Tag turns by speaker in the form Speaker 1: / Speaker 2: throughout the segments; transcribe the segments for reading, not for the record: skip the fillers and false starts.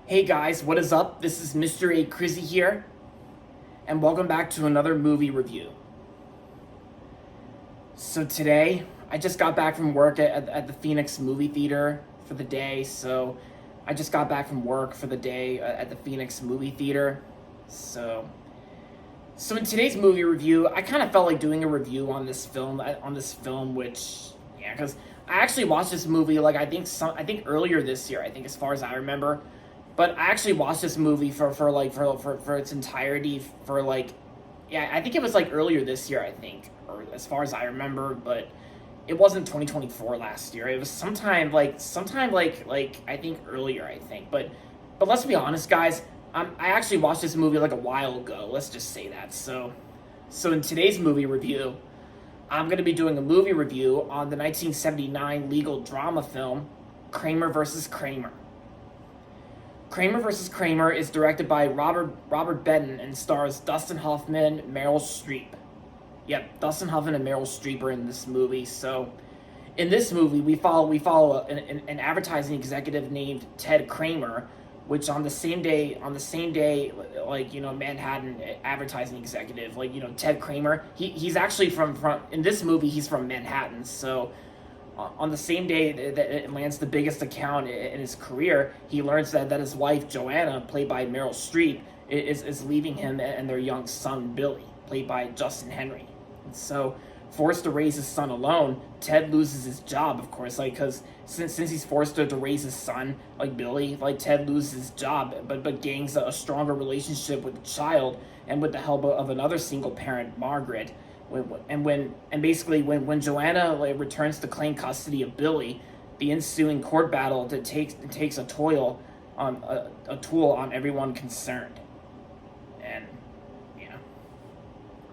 Speaker 1: Hey guys, what is up? This is Mr. A. Crizzy here, and welcome back to another movie review. So today, I just got back from work at the Phoenix movie theater for the day, so I just got back from work for the day at the Phoenix movie theater. So in today's movie review, I kind of felt like doing a review on this film, which, yeah, because I actually watched this movie, like, I think earlier this year, I think, as far as I remember. But I actually watched this movie for its entirety for like, yeah, I think it was like earlier this year, I think, or as far as I remember, but it wasn't 2024 last year. It was sometime like I think earlier, I think. But let's be honest, guys. I actually watched this movie like a while ago. Let's just say that. So in today's movie review, I'm going to be doing a movie review on the 1979 legal drama film Kramer versus Kramer. Kramer vs. Kramer is directed by Robert Benton and stars Dustin Hoffman, Meryl Streep. Yep, Dustin Hoffman and Meryl Streep are in this movie. So, in this movie, we follow an advertising executive named Ted Kramer, which on the same day, like, you know, Manhattan advertising executive, like, you know, Ted Kramer. He's actually from in this movie he's from Manhattan. So on the same day that it lands the biggest account in his career, he learns that his wife, Joanna, played by Meryl Streep, is leaving him and their young son, Billy, played by Justin Henry. And so, forced to raise his son alone, Ted loses his job, of course, like, because since he's forced to raise his son, like Billy, like, Ted loses his job, but gains a stronger relationship with the child, and with the help of another single parent, Margaret. When Joanna, like, returns to claim custody of Billy, the ensuing court battle takes a toll on everyone concerned. And yeah,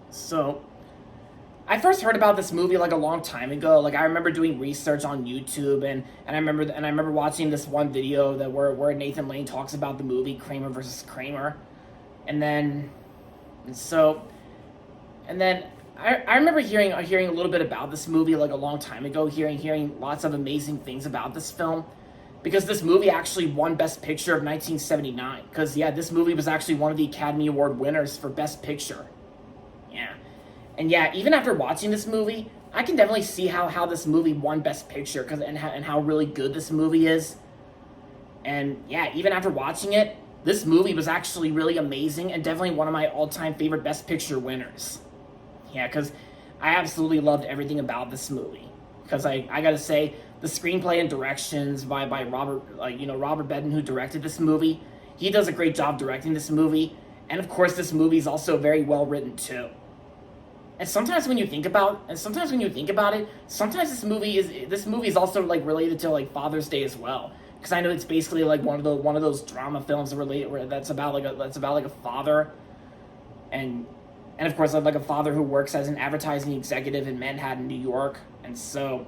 Speaker 1: so I first heard about this movie like a long time ago. Like, I remember doing research on YouTube, and I remember watching this one video where Nathan Lane talks about the movie Kramer versus Kramer, and then and so and then I remember hearing a little bit about this movie like a long time ago, hearing lots of amazing things about this film, because this movie actually won Best Picture of 1979. Because, yeah, this movie was actually one of the Academy Award winners for Best Picture. Yeah. And yeah, even after watching this movie, I can definitely see how this movie won Best Picture, and how really good this movie is. And yeah, even after watching it, this movie was actually really amazing and definitely one of my all-time favorite Best Picture winners. Yeah, because I absolutely loved everything about this movie. Because I gotta say, the screenplay and directions by Robert Benton, who directed this movie, he does a great job directing this movie. And of course, this movie is also very well written too. And sometimes when you think about it, sometimes this movie is also like related to like Father's Day as well. Because I know it's basically like one of those drama films that's about like a father, and of course, like a father who works as an advertising executive in Manhattan, New York. And so,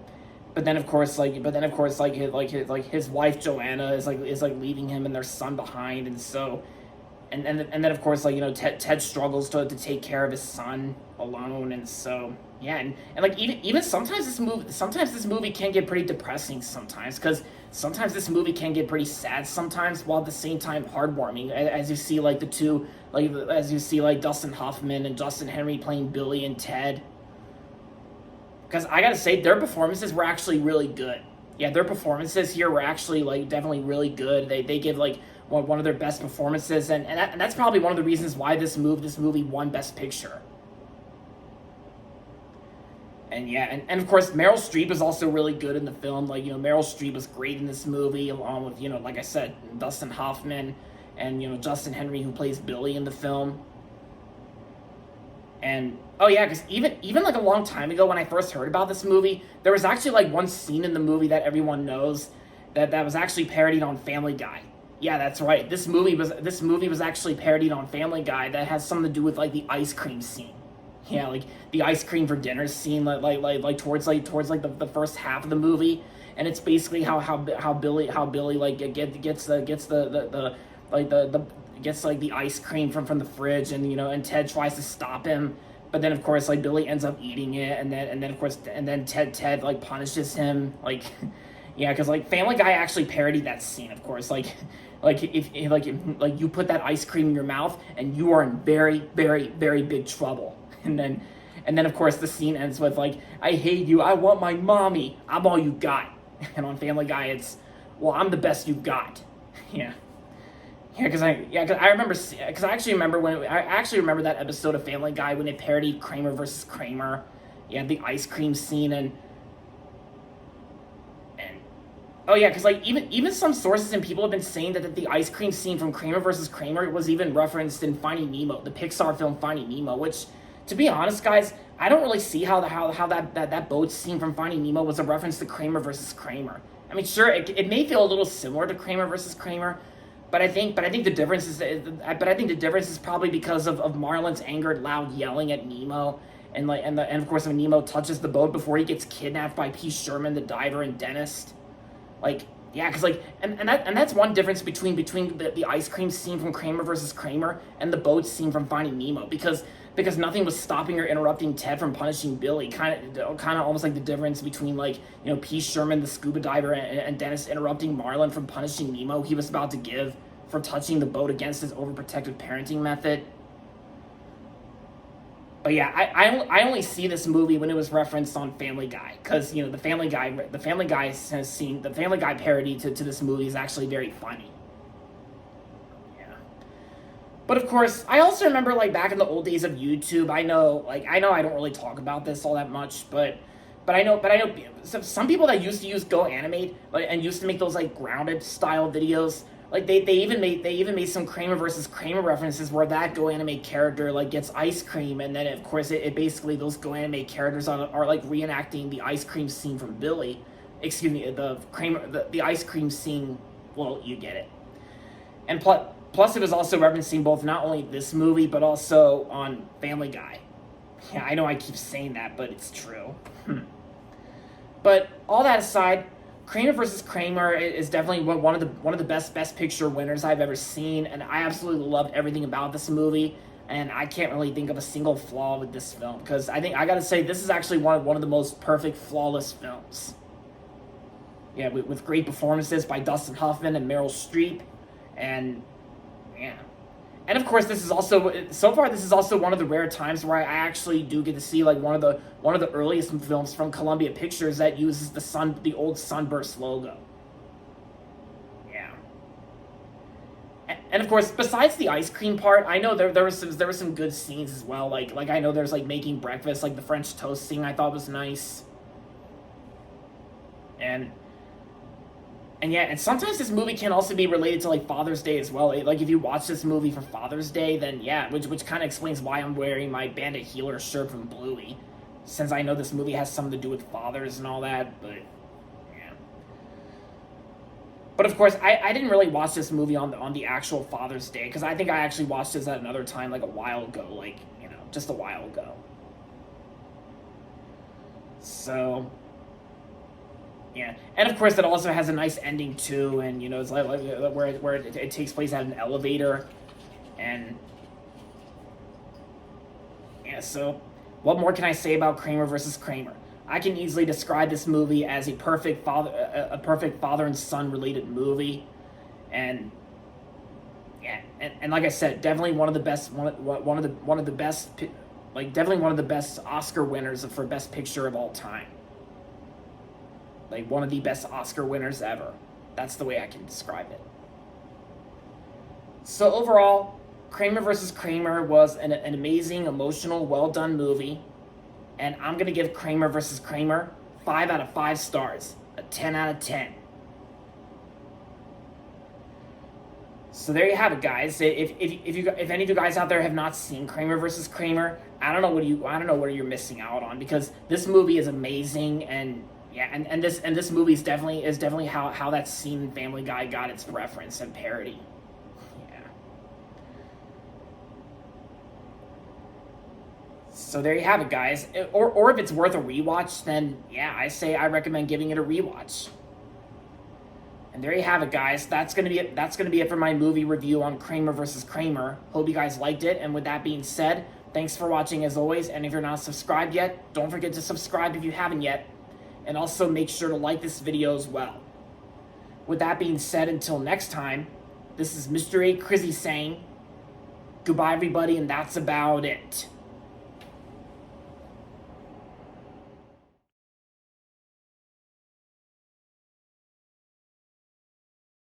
Speaker 1: but then of course his wife Joanna is leaving him and their son behind. And so, and then of course, like, you know, Ted struggles to take care of his son alone. And so, yeah, and like even sometimes this movie can get pretty depressing sometimes, because sometimes this movie can get pretty sad sometimes, while at the same time heartwarming, as you see like Dustin Hoffman and Justin Henry playing Billy and Ted. Because I gotta say, their performances were actually really good. Yeah, their performances here were actually like definitely really good. They give like one of their best performances, and that's probably one of the reasons why this movie won Best Picture. And yeah, and of course, Meryl Streep is also really good in the film. Like, you know, Meryl Streep was great in this movie, along with, you know, like I said, Dustin Hoffman and, you know, Justin Henry, who plays Billy in the film. And, oh yeah, because even like a long time ago when I first heard about this movie, there was actually like one scene in the movie that everyone knows that was actually parodied on Family Guy. Yeah, that's right. This movie was actually parodied on Family Guy, that has something to do with like the ice cream scene. Yeah, like the ice cream for dinner scene, like towards the first half of the movie, and it's basically how Billy like gets the ice cream from the fridge, and, you know, and Ted tries to stop him, but then of course like Billy ends up eating it, and then Ted like punishes him, like Yeah, because like Family Guy actually parodied that scene, of course. Like you put that ice cream in your mouth and you are in very, very, very big trouble. And then of course the scene ends with like, I hate you, I want my mommy, I'm all you got. And on Family Guy it's, well, I'm the best you've got. Yeah. Cause I remember, cause I actually remember that episode of Family Guy when it parodied Kramer versus Kramer. Yeah, the ice cream scene and oh yeah, because like even some sources and people have been saying that the ice cream scene from Kramer versus Kramer was even referenced in Finding Nemo, the Pixar film Finding Nemo. Which, to be honest, guys, I don't really see how that boat scene from Finding Nemo was a reference to Kramer versus Kramer. I mean, sure, it may feel a little similar to Kramer versus Kramer, but I think the difference is probably because of Marlin's angered, loud yelling at Nemo. And of course when Nemo touches the boat before he gets kidnapped by P. Sherman, the diver and dentist. Like, yeah, because like, and that's one difference between the ice cream scene from Kramer versus Kramer and the boat scene from Finding Nemo, because nothing was stopping or interrupting Ted from punishing Billy. Kind of almost like the difference between like, you know, P. Sherman, the scuba diver, and Dennis interrupting Marlin from punishing Nemo he was about to give for touching the boat against his overprotective parenting method. But yeah, I only see this movie when it was referenced on Family Guy, because you know the Family Guy parody to this movie is actually very funny. Yeah, but of course I also remember like back in the old days of YouTube. I know I don't really talk about this all that much, but I know some people that used to use Go Animate and used to make those like grounded style videos. Like they even made some Kramer versus Kramer references where that Go Anime character like gets ice cream, and then of course it basically those Go Anime characters are like reenacting the ice cream scene from Billy. Excuse me, the ice cream scene. Well, you get it. And plus it was also referencing both not only this movie but also on Family Guy. Yeah, I know I keep saying that, but it's true. But all that aside, Kramer versus Kramer is definitely one of the best picture winners I've ever seen, and I absolutely loved everything about this movie. And I can't really think of a single flaw with this film, because I gotta say this is actually one of the most perfect, flawless films. Yeah, with great performances by Dustin Hoffman and Meryl Streep, and yeah. And of course, this is also one of the rare times where I actually do get to see like one of the earliest films from Columbia Pictures that uses the old Sunburst logo. Yeah. And of course, besides the ice cream part, I know there were some good scenes as well. Like I know there's like making breakfast, like the French toast scene I thought was nice. And yeah, and sometimes this movie can also be related to like Father's Day as well. Like if you watch this movie for Father's Day, then yeah, which kind of explains why I'm wearing my Bandit Healer shirt from Bluey, since I know this movie has something to do with fathers and all that. But yeah, but of course I didn't really watch this movie on the actual Father's Day, because I think I actually watched this at another time, like a while ago, like, you know, just a while ago. So. Yeah, and of course it also has a nice ending too, and you know it's like where it takes place at an elevator, and yeah. So, what more can I say about Kramer versus Kramer? I can easily describe this movie as a perfect father and son related movie, and yeah, and like I said, definitely one of the best definitely one of the best Oscar winners for Best Picture of all time. Like, one of the best Oscar winners ever. That's the way I can describe it. So, overall, Kramer vs. Kramer was an amazing, emotional, well-done movie. And I'm going to give Kramer vs. Kramer 5 out of 5 stars. A 10 out of 10. So, there you have it, guys. If any of you guys out there have not seen Kramer vs. Kramer, I don't know what you're missing out on, because this movie is amazing, and yeah, and this movie is definitely how that scene in Family Guy got its reference and parody. Yeah. So there you have it, guys. Or if it's worth a rewatch, then yeah, I recommend giving it a rewatch. And there you have it, guys. That's gonna be it for my movie review on Kramer vs. Kramer. Hope you guys liked it. And with that being said, thanks for watching as always. And if you're not subscribed yet, don't forget to subscribe if you haven't yet. And also make sure to like this video as well. with that being said, until next time, this is Mr. A. Crizzy saying goodbye, everybody, and that's about it.